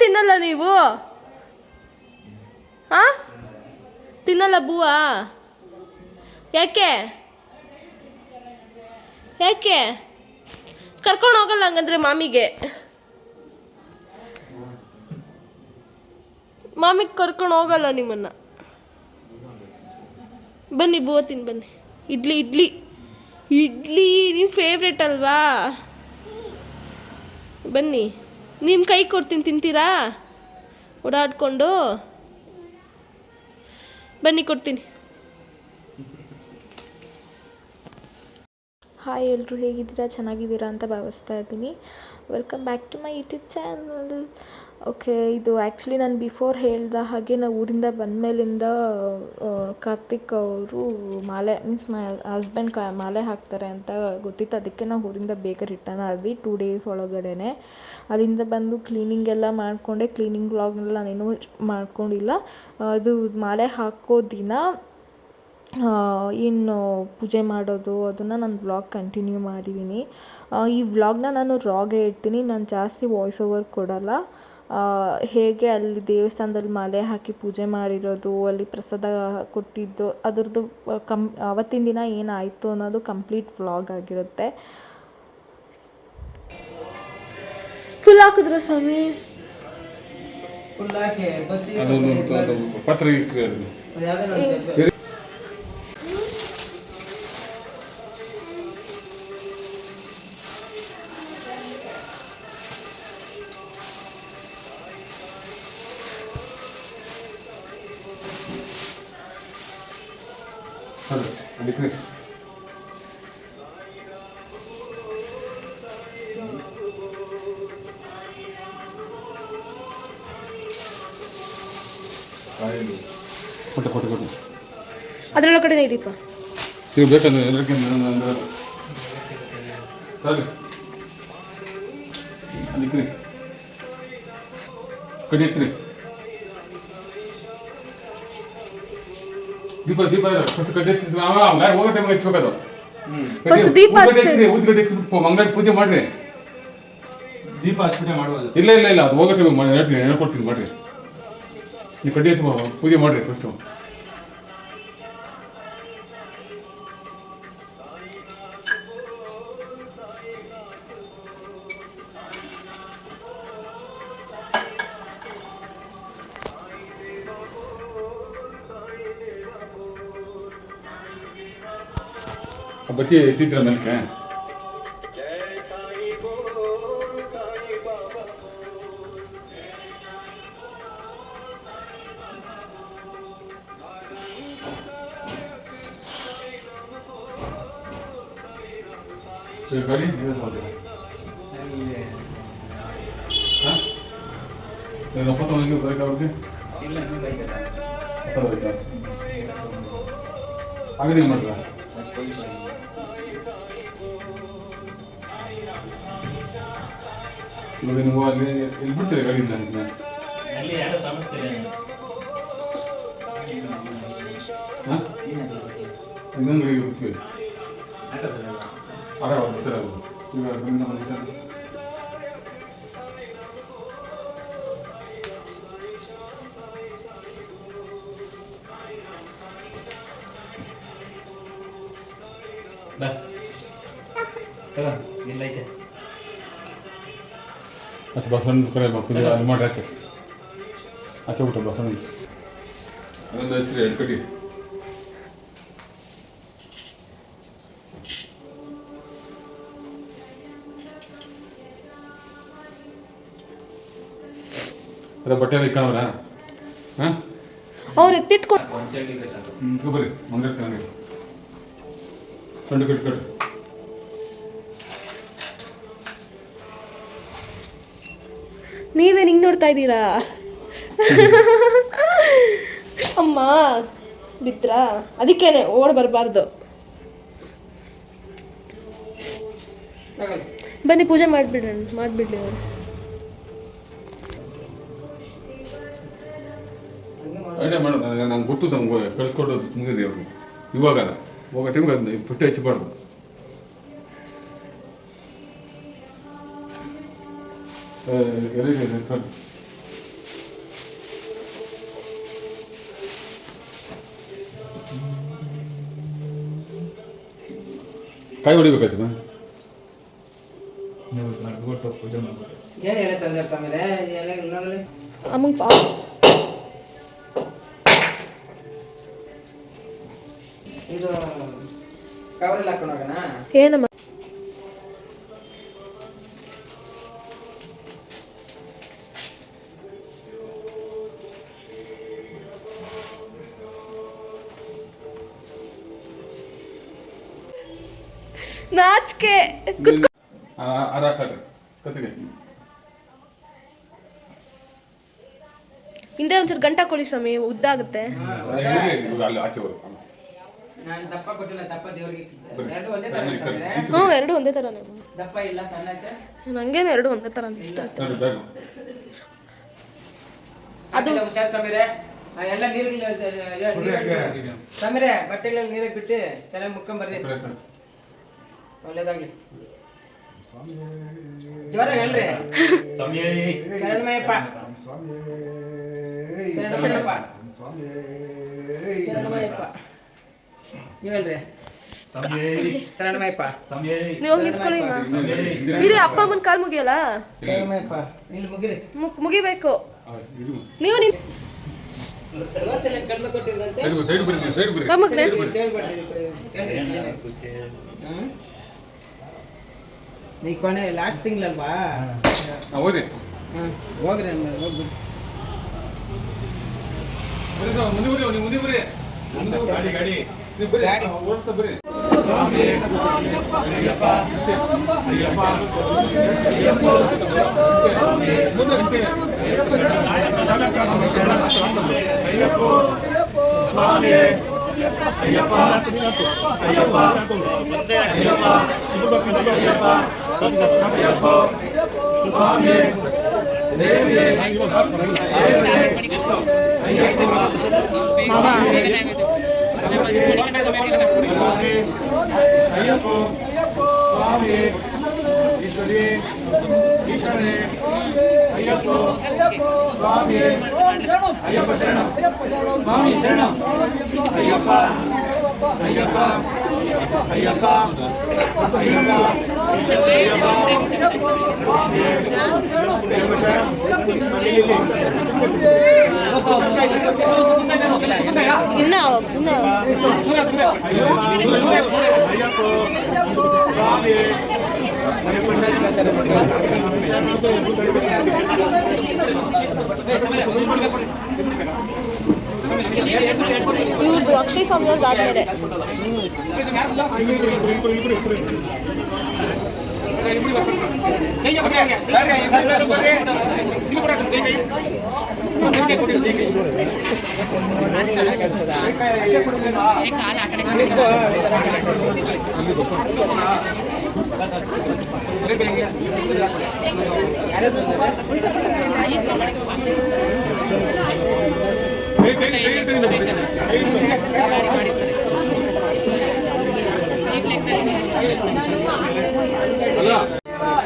ತಿನ್ನಲ್ಲ ನೀವು? ಹಾಂ, ತಿನ್ನಲ್ಲ ಬೂವಾ? ಯಾಕೆ ಯಾಕೆ ಕರ್ಕೊಂಡು ಹೋಗಲ್ಲ ಹಂಗಂದ್ರೆ ಮಾಮಿಗೆ ಕರ್ಕೊಂಡು ಹೋಗಲ್ಲ ನಿಮ್ಮನ್ನ. ಬನ್ನಿ ಬೂವ ತಿನ್ ಬನ್ನಿ. ಇಡ್ಲಿ ಇಡ್ಲಿ ಇಡ್ಲಿ ನಿಮ್ಮ ಫೇವ್ರೆಟ್ ಅಲ್ವಾ? ಬನ್ನಿ, ನಿಮ್ಮ ಕೈ ಕೊಡ್ತೀನಿ, ತಿಂತೀರಾ? ಓಡಾಡಿಕೊಂಡು ಬನ್ನಿ, ಕೊಡ್ತೀನಿ. ಹಾಯ್, ಎಲ್ಲರೂ ಹೇಗಿದ್ದೀರಾ? ಚೆನ್ನಾಗಿದ್ದೀರಾ ಅಂತ ಭಾವಿಸ್ತಾ ಇದ್ದೀನಿ. Welcome back to my YouTube channel. Okay, ಇದು ಆ್ಯಕ್ಚುಲಿ ನಾನು ಬಿಫೋರ್ ಹೇಳ್ದ ಹಾಗೆ ನಾವು ಊರಿಂದ ಬಂದಮೇಲಿಂದ ಕಾರ್ತಿಕ್ ಅವರು ಮಾಲೆ ಮೈ ಹಸ್ಬೆಂಡ್ ಮಾಲೆ ಹಾಕ್ತಾರೆ ಅಂತ ಗೊತ್ತಿತ್ತು. ಅದಕ್ಕೆ ನಾವು ಊರಿಂದ ಬೇಗ ರಿಟರ್ನ್ ಆದ್ವಿ 2 days ಒಳಗಡೆ. ಅಲ್ಲಿಂದ ಬಂದು ಕ್ಲೀನಿಂಗ್ ಎಲ್ಲ ಮಾಡಿಕೊಂಡೆ. ಕ್ಲೀನಿಂಗ್ ವ್ಲಾಗ್ನೆಲ್ಲ ನಾನೇನು ಮಾಡ್ಕೊಂಡಿಲ್ಲ. ಅದು ಮಾಲೆ ಹಾಕೋ ದಿನ ಏನು ಪೂಜೆ ಮಾಡೋದು ಅದನ್ನು ನಾನು ವ್ಲಾಗ್ ಕಂಟಿನ್ಯೂ ಮಾಡಿದ್ದೀನಿ. ಈ ವ್ಲಾಗ್ನ ನಾನು ರಾಗೆ ಇಡ್ತೀನಿ, ನಾನು ಜಾಸ್ತಿ ವಾಯ್ಸ್ ಓವರ್ ಕೊಡೋಲ್ಲ. ಹೇಗೆ ಅಲ್ಲಿ ದೇವಸ್ಥಾನದಲ್ಲಿ ಮಾಲೆ ಹಾಕಿ ಪೂಜೆ ಮಾಡಿರೋದು, ಅಲ್ಲಿ ಪ್ರಸಾದ ಕೊಟ್ಟಿದ್ದು, ಅದರದ್ದು ಅವತ್ತಿನ ದಿನ ಏನಾಯಿತು ಅನ್ನೋದು ಕಂಪ್ಲೀಟ್ ವ್ಲಾಗ್ ಆಗಿರುತ್ತೆ. ಫುಲ್ ಹಾಕಿದ್ರ ಸ್ವಾಮಿ? ಪತ್ರ ಅದಕ್ಕೆ ಕೊಟ್ಟು ಅದರೊಳಗಡೆ ಇಡೀಪ. ನೀವು ಬೇಕಂದ್ರೆ ಎಲ್ಲರಿಗೂ ಅದಕ್ಕೆ ಕಡಿ ಹಚ್ಚಿರಿ. ದೀಪ ಫಸ್ಟ್ ಕಡ್ಡಿ ಹಚ್ಚಿದ್ವಿ. ಗಾಡಿ ಹೋಗೋ ಟೈಮ್ ಹಚ್ಬೇಕದು. ಊದ್ಗಡ್ಡೆ ಹಚ್ಬಿಟ್ಟು ಮಂಗಳಾರ ಪೂಜೆ ಮಾಡ್ರಿ. ದೀಪ ಹಚ್ಬಿಟ್ಟೆ ಮಾಡುವುದು? ಇಲ್ಲ ಅದು ಹೋಗೋ ಟೈಮ್ ಹೇಳ್ಕೊಡ್ತೀನಿ ಮಾಡ್ರಿ. ನೀವು ಕಡ್ಡಿ ಹಚ್ಚಿ ಪೂಜೆ ಮಾಡ್ರಿ ಫಸ್ಟು. ಬತ್ತಿ ಎತ್ತಿದ್ರ ಮೇಲ್ಕೆ ಗಾಡಿ ಒಪ್ಪತ್ತೊಂದಿಗೆ ಬರೋಕ್ಕಾಗುತ್ತೆ? ಆಗಲಿ ಮಾಡ್ರ ಇವಾಗ ನೀವು ಅಲ್ಲಿ ಇಲ್ಲಿ ಬಿಡ್ತೀರಿ ಗಾಡಿಯಿಂದ? ಇನ್ನೊಂದು ಗಾಡಿ ಬಿಡ್ತೀವಿ. ಅರೆ ಅವ್ರು ಬಿಡ್ತಾರೆ. ಈಗ ಅದರಿಂದ ಬಂದಿದ್ದಾರೆ. अच्छा बसवಣ್ಣ ಕರೆ ಪೂಜೆ ಅಲ್ಲಿ ಮಾಡಿ ಆಚೆ ಆಚೆ ಬಿಟ್ಟು ಬಸವಣ್ಣ ಅದೊಂದು ಹಚ್ಚಿರಿ ಎಡ್ಕಡಿ. ಅದ ಬಟ್ಟೆ ಎಲ್ಲ ಇಕ್ಕಣವ್ರ? ಹಾಂ ಅವ್ರು ಎತ್ತಿಟ್ಕೊಂಡು ಬರ್ರಿ ಮಂಗ್ಳೂರು ಚೆನ್ನಾಗಿ ಸಣ್ಣ ಕಟ್ಕಟ್ರಿ. ನೀವೇನು ಹಿಂಗೆ ನೋಡ್ತಾ ಇದ್ದೀರಾ? ಅಮ್ಮ ಬಿದ್ರಾ? ಅದಕ್ಕೇನೆ ಓಡ್ ಬರಬಾರ್ದು. ಬನ್ನಿ ಪೂಜೆ ಮಾಡಿಬಿಡ್ರಿ ಅವರು. ಐಡಿಯಾ ಮಾಡೋದು ನಂಗೆ ಗೊತ್ತು. ನಮ್ಗೆ ಕಳಿಸ್ಕೊಡೋದು ಮುಗಿದ್ರಿ ಅವ್ರು. ಇವಾಗ ಹೋಗೋ ಟೈಮ್ಗೆ ಅದನ್ನ ಪುಟ್ಟ ಹಚ್ಚಬಾರ್ದು. ಎಲ್ಲಿದೆ ಕಾಯಿ ಹೊಡಿಬೇಕಾಯ್ತು ನೀವು ನಡೆದ್ಬಿಟ್ಟು ಪೂಜೆ ಮಾಡ್ಬೇಕು. ಏನು ಎಲೆ ತಂದಾರ ಸ್ವಾಮಿರೆ ಎಲೆ ನೋಡಲಿ ಅಮ್ಮಂಗೆ ಇದು ಕವರಲ್ಲಿ ಹಾಕೊಂಡು ಹೋಗೋಣ. ಏನಮ್ಮ ನಾಚಿಕೆ ಕುತ್ಕೊ. ಕತ್ತಿಗೆ ಹಿಂದೆ ಒಂಚೂರು ಗಂಟ ಕೊಡಿ ಸ್ವಾಮಿ, ಉದ್ದ ಆಗುತ್ತೆ. ಅಲ್ಲಿ ಆಚೆ ಬರು ನಾನು ದಪ್ಪ ಕೊಟ್ಟಿಲ್ಲ, ದಪ್ಪ ದೇವ್ರಿಗೆ ಎರಡು ಒಂದೇ ಥರ ಸ್ವಾಮಿರೆ. ಹ್ಞೂ, ಎರಡು ಒಂದೇ ಥರನೇ. ದಪ್ಪ ಇಲ್ಲ, ಸಣ್ಣ ಐತೆ. ನಂಗೇನು ಎರಡು ಒಂದೇ ಥರ ಅನಿಸ್ತಾ ಇತ್ತು. ನೋಡಿ ಬ್ಯಾಗು ಅದು ಹುಷಾರು ಸ್ವಾಮಿರೆ. ಎಲ್ಲ ನೀರು ಸ್ವಾಮಿರೆ, ಬಟ್ಟೆಗಳಲ್ಲಿ ನೀರಿಗೆ ಬಿಟ್ಟು ಚೆನ್ನಾಗಿ ಮುಕ್ಕೊಂಬರ್ರಿ. ಒಳ್ಳೇದಾಗ್ಲಿ. ಜೋರಾಗಿ ಹೇಳ್ರಿ. ಶರಣಮಯ್ಯಪ್ಪ, ಶರಣಮಯ್ಯಪ್ಪ, ಶರಣಮಯ್ಯಪ್ಪ. ನೀವು ಹೇಳ್ರಿ. ಶರಣಮಯ್ಯಪ್ಪ. ನೀವು ಹೋಗಿ ನಿಂತ್ಕೊಳ್ಳಿ ಅಮ್ಮ. ಇರಿ, ಅಪ್ಪ ಅಮ್ಮನ ಕಾಲು ಮುಗಿಯಲ್ಲ. ಶರಣಮಯ್ಯಪ್ಪ, ಇಲ್ಲಿ ಮುಗಿರಿ. ಮುಗಿಬೇಕು. ನೀವು ಕಡಿಮೆ ಕೊಟ್ಟಿದ್ರಂತೆ. ಸೈಡ್ ಬರ್ರಿ, ಸೈಡ್ ಬರ್ರಿ. ಮಗನೇ ಈ ಕೊನೆ ಲಾಸ್ಟ್ ತಿಂಗಳಲ್ವಾ? ಹೋಗ್ರಿ ಹೋಗ್ರಿ ಹೋಗ್ಬಿಡಿ. ಮುಂದೆ ಬರ್ರಿ, ನೀವು ಮುಂದೆ ಬರ್ರಿ. ಗಾಡಿ ಗಾಡಿ ನೀವು ಬರ್ರಿ, ಓಡಿಸ್ತಾ ಬರ್ರಿ. ಇವ್ರದ್ದು ಅಕ್ಷಯ್ ಸ್ವಾಮಿ ಅವ್ರದ್ದು ಆದ್ಮೇಲೆ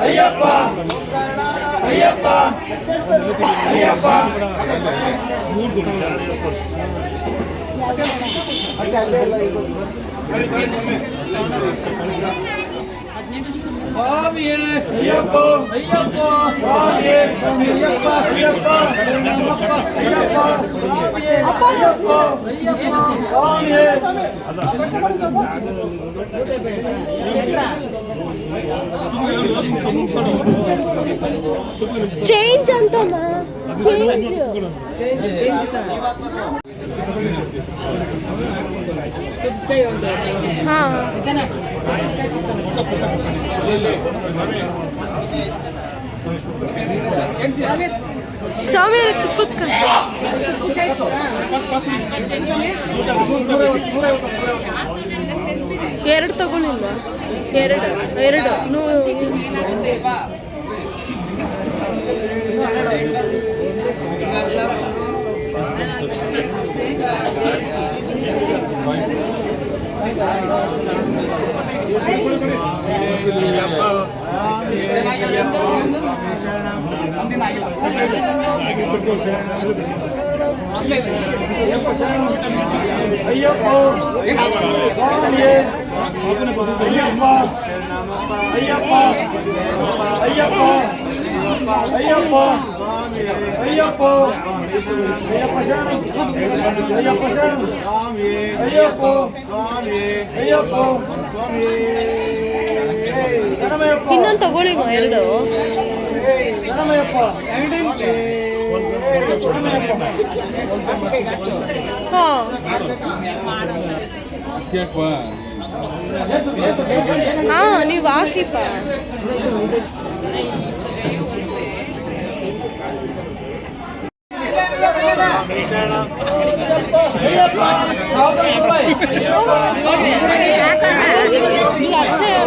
ಅಯ್ಯಪ್ಪ ಅಯ್ಯಪ್ಪ ಅಯ್ಯಪ್ಪ ಸ್ವಾಮಿಯೇ ಅಯ್ಯಪ್ಪ ಅಯ್ಯಪ್ಪ ಸ್ವಾಮಿಯೇ ಅಯ್ಯಪ್ಪ ಅಯ್ಯಪ್ಪ ಅಯ್ಯಪ್ಪ ಅಯ್ಯಪ್ಪ ಸ್ವಾಮಿಯೇ ಚೇಂಜ್ ಅಂತಮ್ಮ, ಚೇಂಜ್. ಹಾ, ಸ್ವಾಮಿ ತುಪ್ಪಕ್ಕೆ ಎರಡು ತಗೊಳ್ಳಿಲ್ವಾ? ಎರಡು ಅಯ್ಯಪ್ಪ ಸ್ವಾಮಿಯೇ ಅಯ್ಯಪ್ಪ ಅಯ್ಯಪ್ಪ ಅಯ್ಯಪ್ಪ ಅಯ್ಯಪ್ಪ ಅಯ್ಯಪ್ಪ ಅಯ್ಯಪ್ಪ ಶರಣು ಅಯ್ಯಪ್ಪ ಶರಣು ಅಯ್ಯಪ್ಪ ಅಯ್ಯಪ್ಪ ಶರಣಮಯ್ಯಪ್ಪ ಇನ್ನೊಂದು ತಗೊಳ್ಳಿ ಎರಡು ಶರಣಮಯ್ಯಪ್ಪ ಹಾಂ ಹಾಂ ನೀವು ಹಾಕಿಪ್ಪ ಈಗ ಅಕ್ಷಯ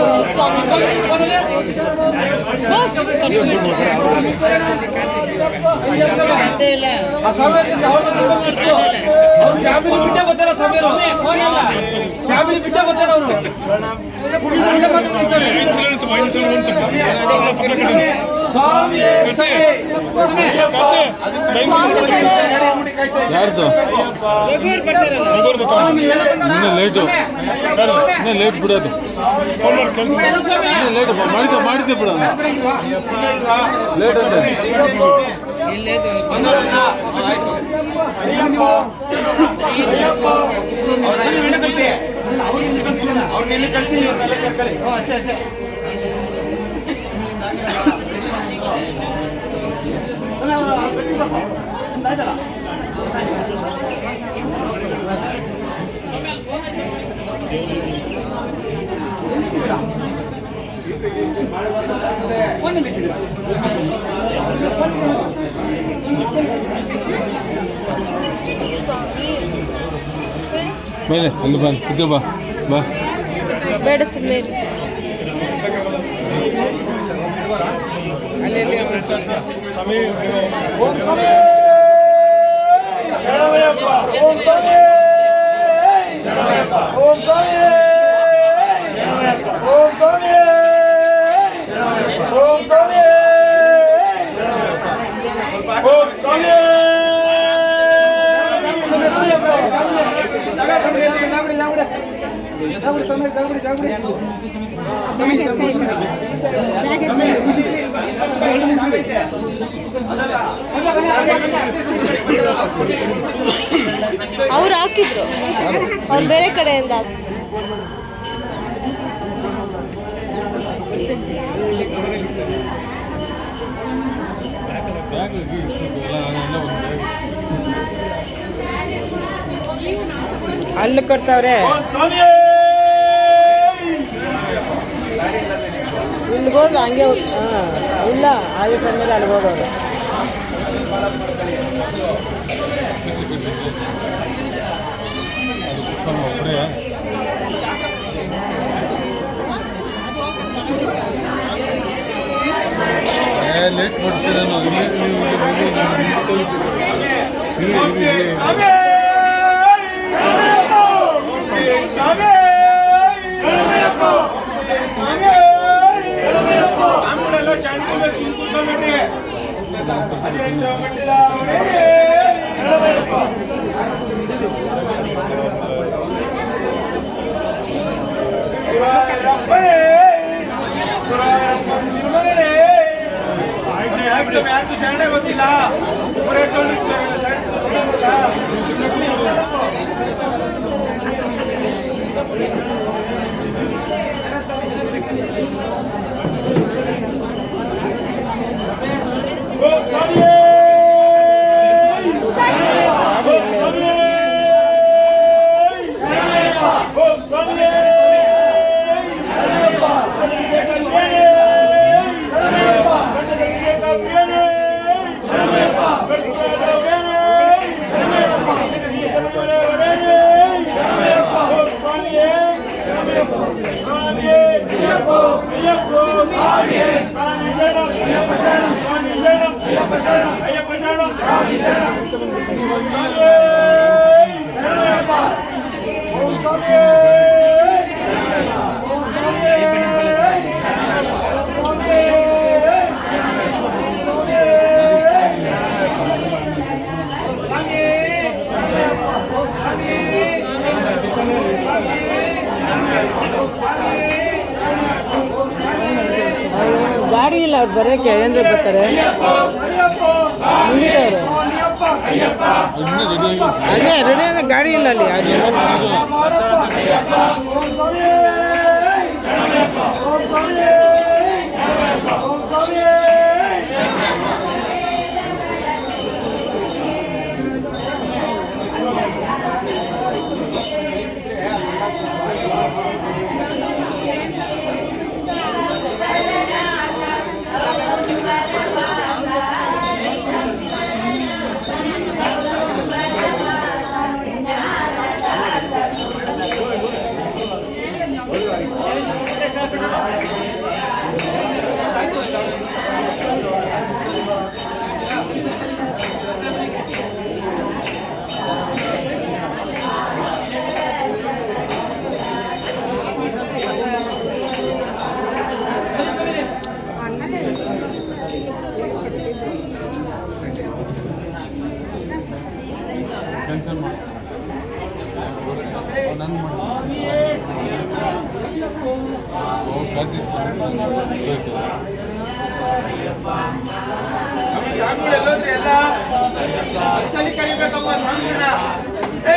ಯಾರ್ದು ಲೇಟು ಲೇಟ್ ಬಿಡೋದು ಲೇಟ್ ಮಾಡಿದ್ದೆ ಬಿಡೋದು ಲೇಟ್ ಅಂತ ಅವ್ರನ್ನೆಲ್ಲ ಕಳಿಸಿ ಅಷ್ಟೇ ಅಷ್ಟೇ ಮೇಲೆ ಅಲ್ಲಿ ಬಾ ಇದು ಬಾ ಬಾ ಬೇಡ ಸುಮ್ಮನೆ ಓಂ ಸ್ವಾಮಿ ಶರಣಮಯ್ಯಪ್ಪ ಓಂ ಸ್ವಾಮಿ ಶರಣಮಯ್ಯಪ್ಪ ಓಂ ಸ್ವಾಮಿ ಶರಣಮಯ್ಯಪ್ಪ ಓಂ ಸ್ವಾಮಿ ಶರಣಮಯ್ಯಪ್ಪ ಓಂ ಸ್ವಾಮಿ ಶರಣಮಯ್ಯಪ್ಪ ಓಂ ಸ್ವಾಮಿ ಅವ್ರು ಹಾಕಿದ್ರು ಅವ್ರು ಬೇರೆ ಕಡೆಯಿಂದ ಅಲ್ಲಿ ಕೊಡ್ತಾವ್ರೆ ಇಲ್ಲಿಗೆ ಹೋದ್ರೆ ಹಂಗೆ ಇಲ್ಲ ಆಯುಷ್ ಮೇಲೆ ಅಲ್ಲಿಗೆ ಹೋಗೋದು ಲೇಟ್ ಮಾಡ್ತೀರ ಶರಣೆ ಗೊತ್ತಿಲ್ಲ ಗಾಡಿ ಇಲ್ಲ ಅವ್ರು ಬರೋಕ್ಕೆ ಏನ್ರ ಬರ್ತಾರೆ ಮುಂದಿಟ್ಟವ್ರು ಅದೇ ರೆಡಿ ಆದ ಗಾಡಿ ಇಲ್ಲ ಅಲ್ಲಿ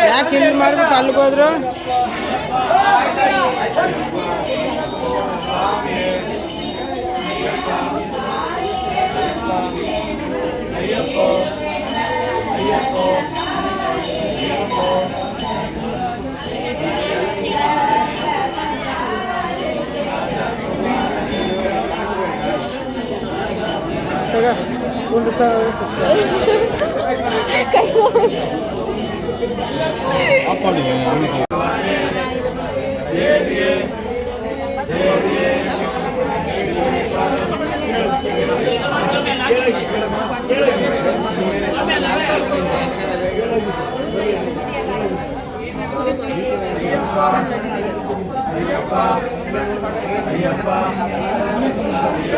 ಯಾಕೆ ಇಲ್ಲಿ ಮಾಡ್ಬಿಟ್ಟು ಅಲ್ಲಿಗೆ ಹೋದ್ರು ಒಂದು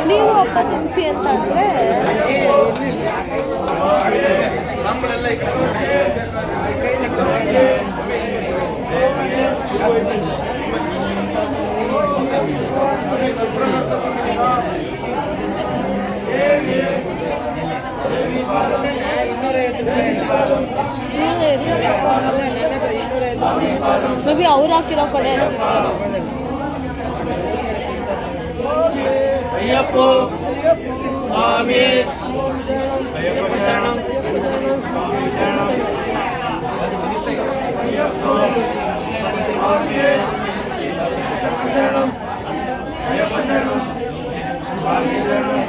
ನೀವು ಅಪ್ಪ ತಿನ್ಸಿ ಅಂತ ಅಂದ್ರೆ ಮೇ ಬಿ ಅವ್ರು ಹಾಕಿರೋ ಕಡೆ ಅಯ್ಯಪ್ಪ ಸ್ವಾಮಿ ಅಯ್ಯಪ್ಪ ಶರಣಂ ಸ್ವಾಮಿ ಶರಣಂ ಅಯ್ಯಪ್ಪ ಸ್ವಾಮಿ ಶರಣಂ ಅಯ್ಯಪ್ಪ ಶರಣಂ ಸ್ವಾಮಿ ಶರಣಂ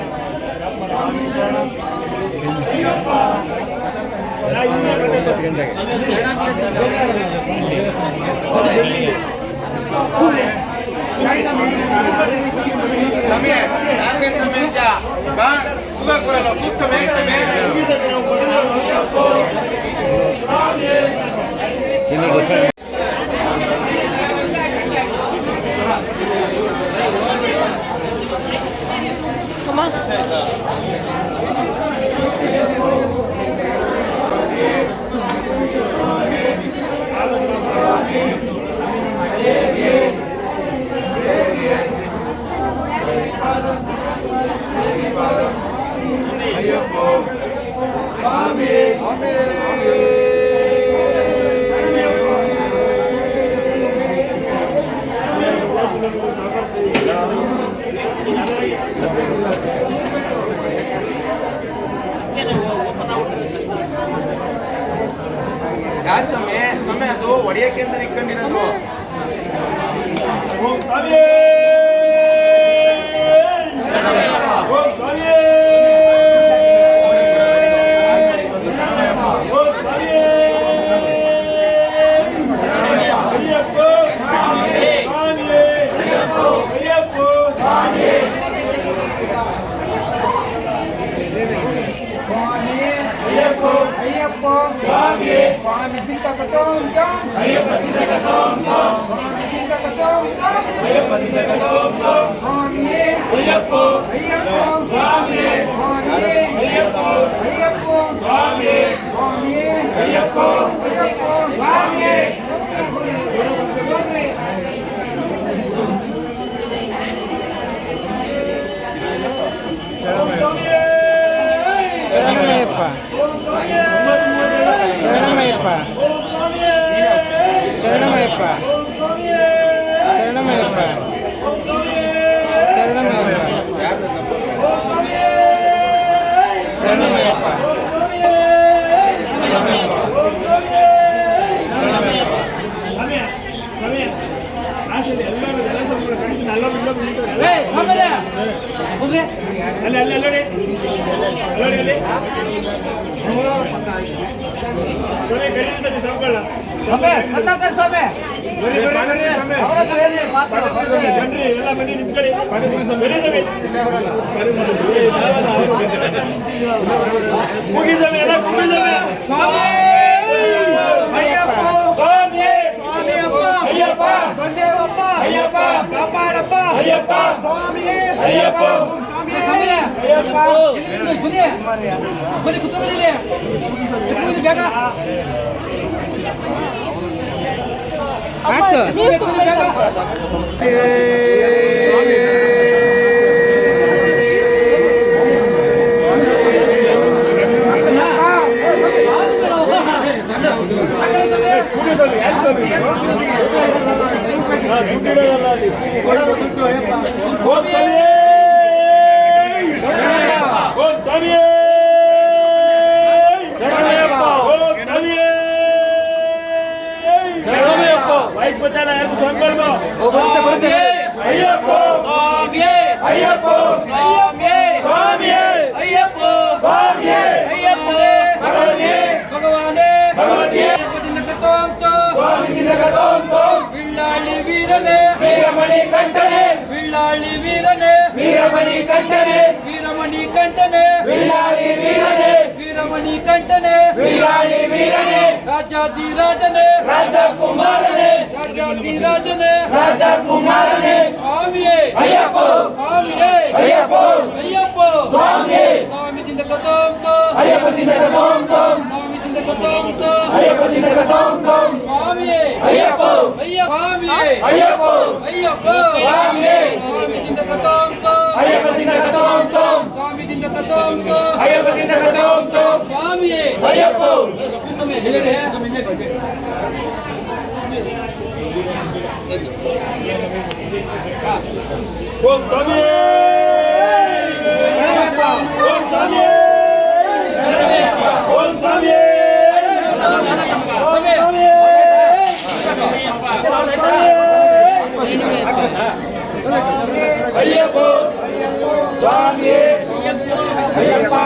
ಸ್ವಾಮಿ ಶರಣಂ ಅಯ್ಯಪ್ಪ ಯಾಕೆ ಸಮಯ ಅದು ಹೊಡೆಯಕ್ಕೆ ಅಂತ ಇಟ್ಕೊಂಡಿರೋದು. ಶರಣಮಯ್ಯಪ್ಪ ಶರಣಮಯ್ಯಪ್ಪ ಶರಣಮಯ್ಯಪ್ಪ ಶರಣಮಯ್ಯಪ್ಪ ಶರಣಮಯ್ಯಪ್ಪ ಕಾಪಾಡಪ್ಪ ಅಯ್ಯಪ್ಪ ಸ್ವಾಮಿ ಅಯ್ಯಪ್ಪ ನೀರು ತುಂಬೈತಲ್ಲ. ಬಿಳ್ಳಾಳಿ ವೀರನೇ ವೀರಮಣಿ ಕಂಠನೆ ಬಿಳ್ಳಾಳಿ ವೀರನೇ ವೀರಮಣಿ ಕಂಠನೆ ವೀರಮಣಿ ಕಂಠನೆ ಬಿಳ್ಳಾಳಿ ವೀರನೇ ವೀರಮಣಿ ಕಂಠನೆ ಬಿಳ್ಳಾಳಿ ವೀರನೇ ರಾಜಾಧಿರಾಜನೇ ರಾಜಕುಮಾರನೇ ರಾಜಾಧಿರಾಜನೇ ರಾಜಕುಮಾರನೇ ಸ್ವಾಮಿಯೇ ಅಯ್ಯಪ್ಪ ಸ್ವಾಮಿಯೇ ಅಯ್ಯಪ್ಪ ಅಯ್ಯಪ್ಪ ಸ್ವಾಮಿಯೇ ಸ್ವಾಮಿ ದಿಂದ ಕದಂ ಅಯ್ಯಪ್ಪ ದಿಂದ ಕದಂ ಸ್ವಾಮಿ ದಿಂದ ಕದಂ ಅಯ್ಯಪ್ಪ ದಿಂದ ಕದಂ ಸ್ವಾಮಿಯೇ ಅಯ್ಯಪ್ಪ ಅಯ್ಯಪ್ಪ ಸ್ವಾಮಿಯೇ ಅಯ್ಯಪ್ಪ ಅಯ್ಯಪ್ಪ ಸ್ವಾಮಿಯೇ ಸ್ವಾಮಿ ದಿಂದ ಕದಂ ಅಯ್ಯಪ್ಪ ದಿಂದ ಕದಂ ಸ್ವಾಮಿ ದಿಂದ ಕದಂ ಅಯ್ಯಪ್ಪ ದಿಂದ ಕದಂ ಸ್ವಾಮಿಯೇ ಅಯ್ಯಪ್ಪ ಓಂ ಸ್ವಾಮಿ ಓಂ ಸ್ವಾಮಿ ಓಂ ಸ್ವಾಮಿ ಅಯ್ಯಪ್ಪ ಸ್ವಾಮಿ ಅಯ್ಯಪ್ಪ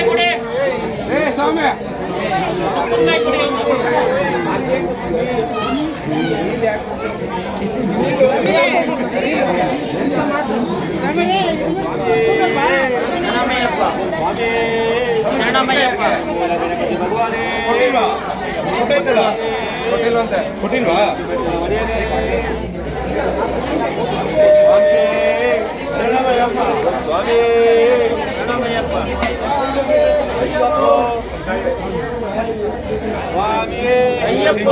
ಕೊಡಿ ಸ್ವಾಮಿ ಸ್ವಾಮಿ ಕೊಟ್ಟಿಲ್ವಾ ಶರಣಮಯ್ಯಪ್ಪ ಸ್ವಾಮಿ ಶರಣಮಯ್ಯಪ್ಪ ಅಯ್ಯಪ್ಪ ಸ್ವಾಮಿ ಅಯ್ಯಪ್ಪ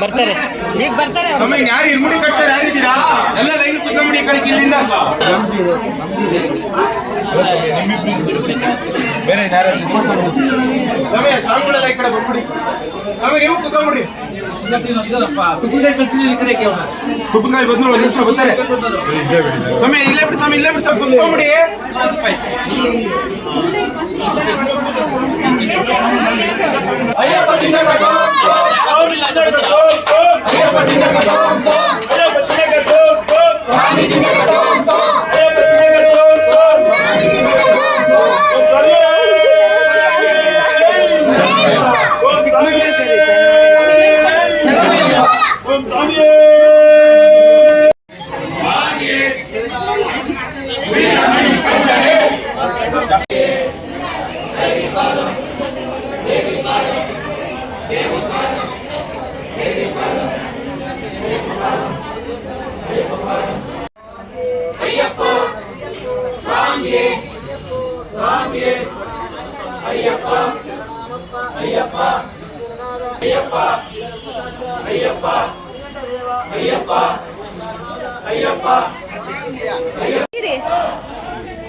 ಬರ್ತಾರೆ ಈಗ ಬರ್ತಾರೆ ಯಾರು ಇರ್ಮುಡಿ ಕಟ್ತಾರೆ ಯಾರಿದ್ದೀರಾ ಎಲ್ಲ ಲೈನ್ ಕುತ್ಕೊಂಬಿಡಿ ಈ ಕಡೆ ಇಲ್ಲಿಂದ ಬೇರೆ ಸಮಯ ಸಾಂಗ್ಗಳೆಲ್ಲ ಈ ಕಡೆ ಬಂದ್ಬಿಡಿ ಸಮಯ ನೀವು ಕುತ್ಕೊಂಬಿಡಿ ಕುಪ್ಪಕಾಯಿ ಬಂದ್ರು ಒಂದು ನಿಮಿಷ ಬರ್ತಾರೆ ಸಮಯ ಇಲ್ಲೇ ಬಿಡಿ ಸ್ವಾಮಿ ಇಲ್ಲೇ ಬಿಡಿ ಸ್ವಲ್ಪ ಕುತ್ಕೊಂಬಿಡಿ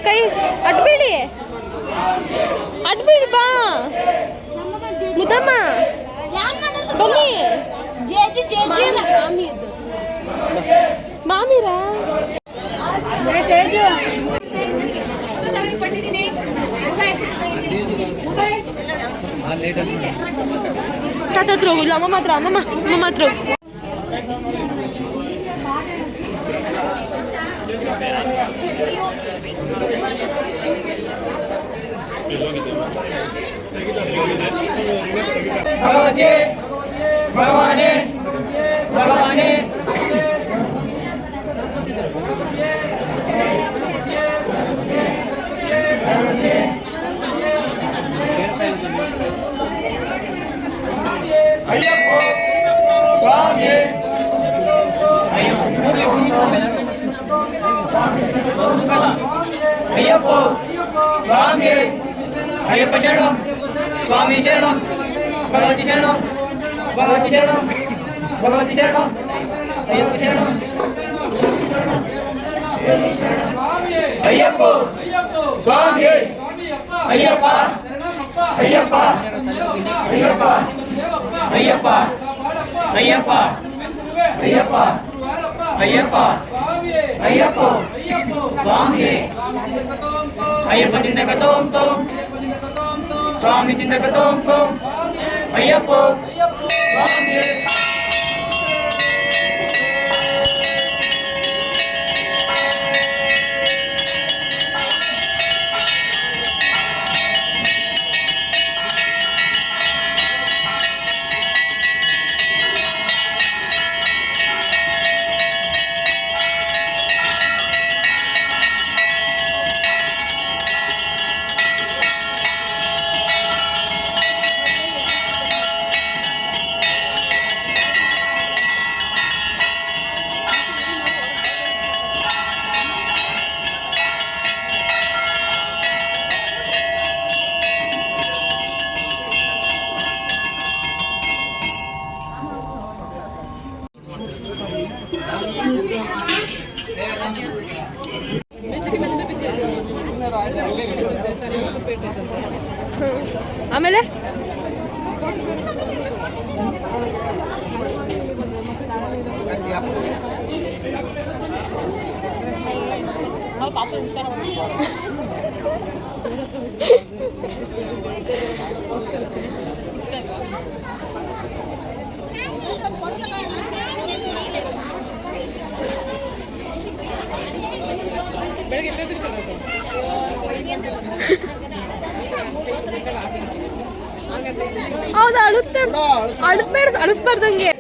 ಕೈ ಅಡ್ಬೇಡಿ ಅಡ್ಬೇಡಿ ಬಾ ಮುದಮ್ಮ ಬನ್ನಿ ಮಾಮೀರಾ ತಾತ ಹತ್ರ ಹೋಗಿಲ್ಲ ಅಮ್ಮ ಮಾತ್ರ ಅಮ್ಮ ಹತ್ರ ಭಗವತಿ ಭಗವಾನೇ ಭಗವಾನೇ ಅಯ್ಯಪ್ಪ ಸ್ವಾಮಿ ಅಯ್ಯಪ್ಪ ಸ್ವಾಮಿ ಅಯ್ಯಪ್ಪ ಶರಣ ಸ್ವಾಮಿ ಶರಣ ಭಗವತಿ ಶರಣ ಭಗವತಿ ಶರಣ ಭಗವತಿ ಶರಣ ಅಯ್ಯಪ್ಪ ಶರಣ ಅಯ್ಯಪ್ಪ ಸ್ವಾಮಿ ಅಯ್ಯಪ್ಪ ಅಯ್ಯಪ್ಪ ಅಯ್ಯಪ್ಪ ಅಯ್ಯಪ್ಪ ಅಯ್ಯಪ್ಪ ಅಯ್ಯಪ್ಪ ಅಯ್ಯಪ್ಪ ಅಯ್ಯಪ್ಪ ಸ್ವಾಮಿ ಅಯ್ಯಪ್ಪ ತಿಂದಕ ತೋಂ ತೋಂ ಸ್ವಾಮಿ ತಿಂದಕ ತೋಂ ತೋಂ ಅಯ್ಯಪ್ಪ ಸ್ವಾಮಿ ಹೌದು, ಅಳುತ್ತೆ, ಅಳಿಸ್ಬಾರ್ದಂಗೆ.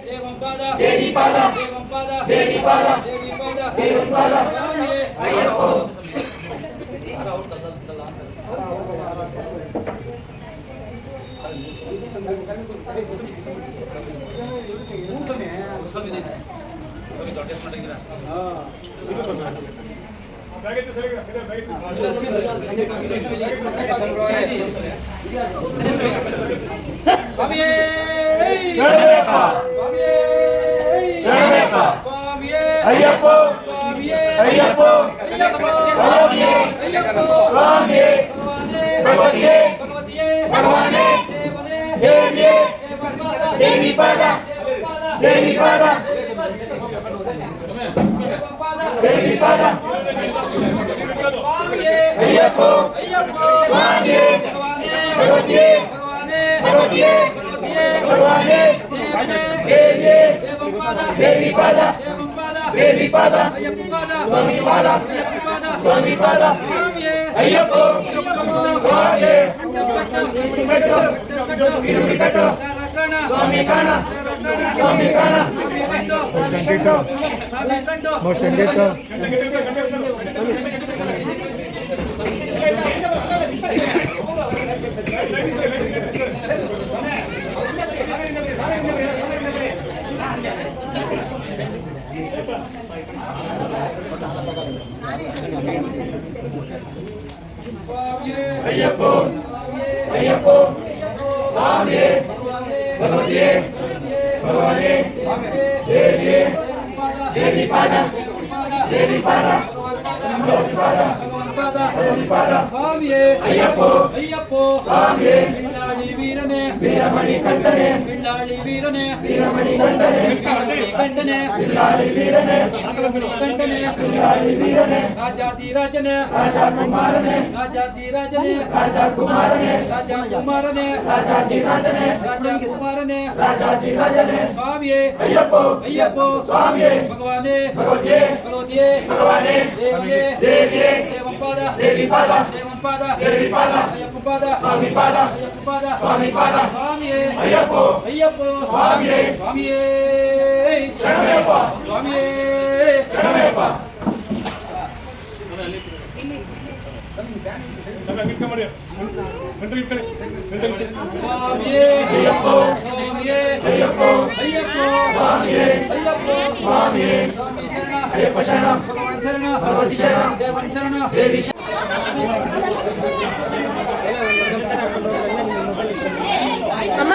ಅಮ್ಮ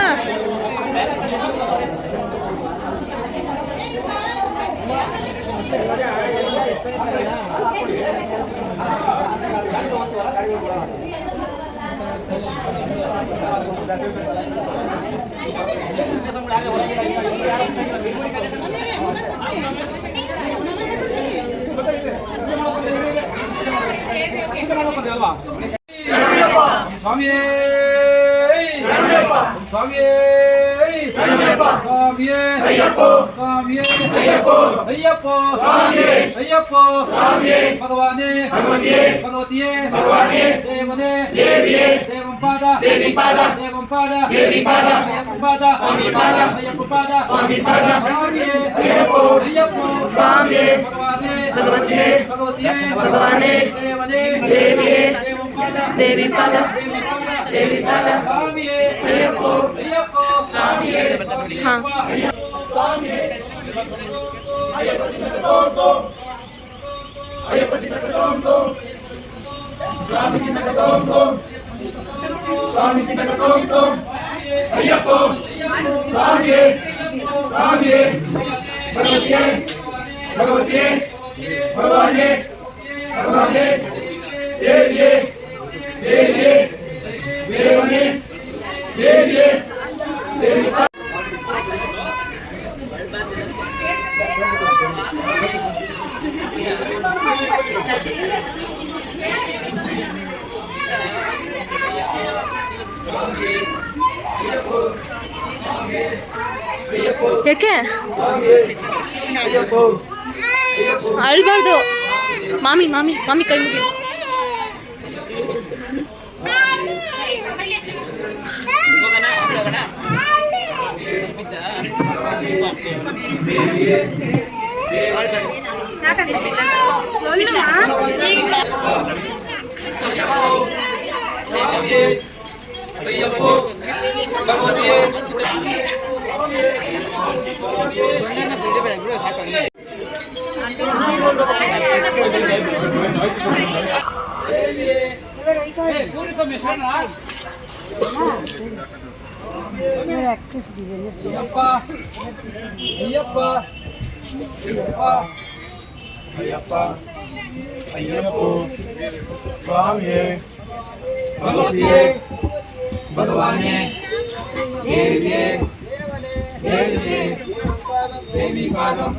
ಯಾಕೆ ಅಳ್ಬಾರ್ದು. ಮಾಮಿ ಮಾಮಿ ಮಾಮಿ ಕೈ ಮುಗಿ. ಅಯ್ಯಪ್ಪೋ ಸ್ವಾಮಿಯೇ ಭಗವತಿಯೇ ಭಗವಾನೇ ದೇವಿಯೇ ದೇವಿಯೇ ದೇವಿ ಪಾದಂ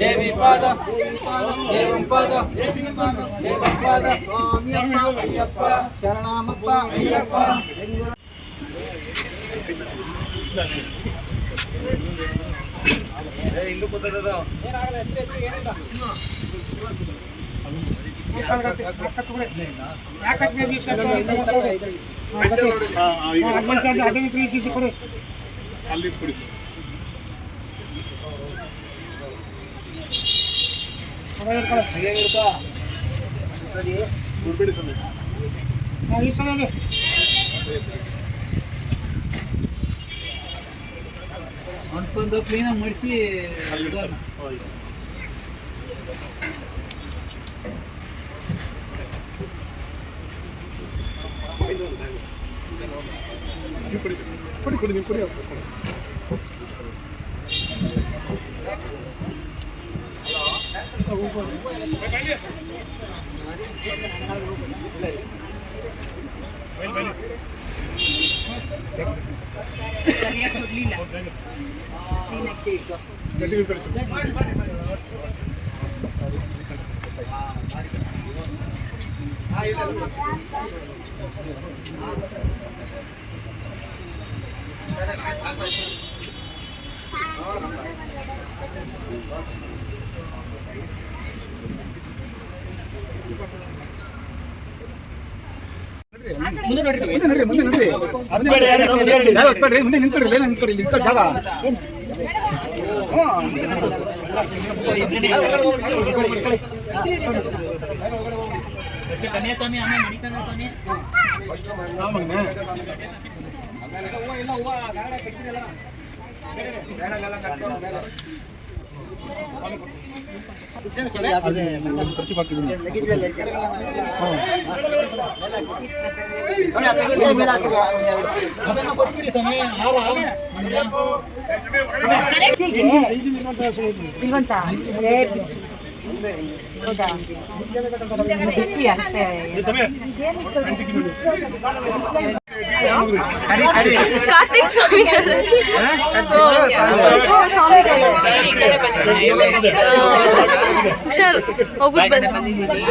ದೇವಿ ಪಾದಂ ದೇವಂ ಪಾದಂ ದೇವಂ ಪಾದಂ ಅಯ್ಯಪ್ಪ ಶರಣಮಪ್ಪ ಅಯ್ಯಪ್ಪ. ಅಂದ್ಕೊಂಡು ಕ್ಲೀನಾಗಿ ಮಾಡಿಸಿ ಕನ್ಯಾಸ್ವಾಮಿ ಆಮೇಲೆ ಮಣಿಕಂಠ ಸ್ವಾಮಿ ಖರ್ಚು ಮಾಡ್ತೀವಿ. ಕಾರ್ತಿಕ್ ಸ್ವಾಮಿ ಹುಷಾರ್ ಹೋಗ್ಬಿಟ್ಟು ಬಂದಿದ್ದೀನಿ.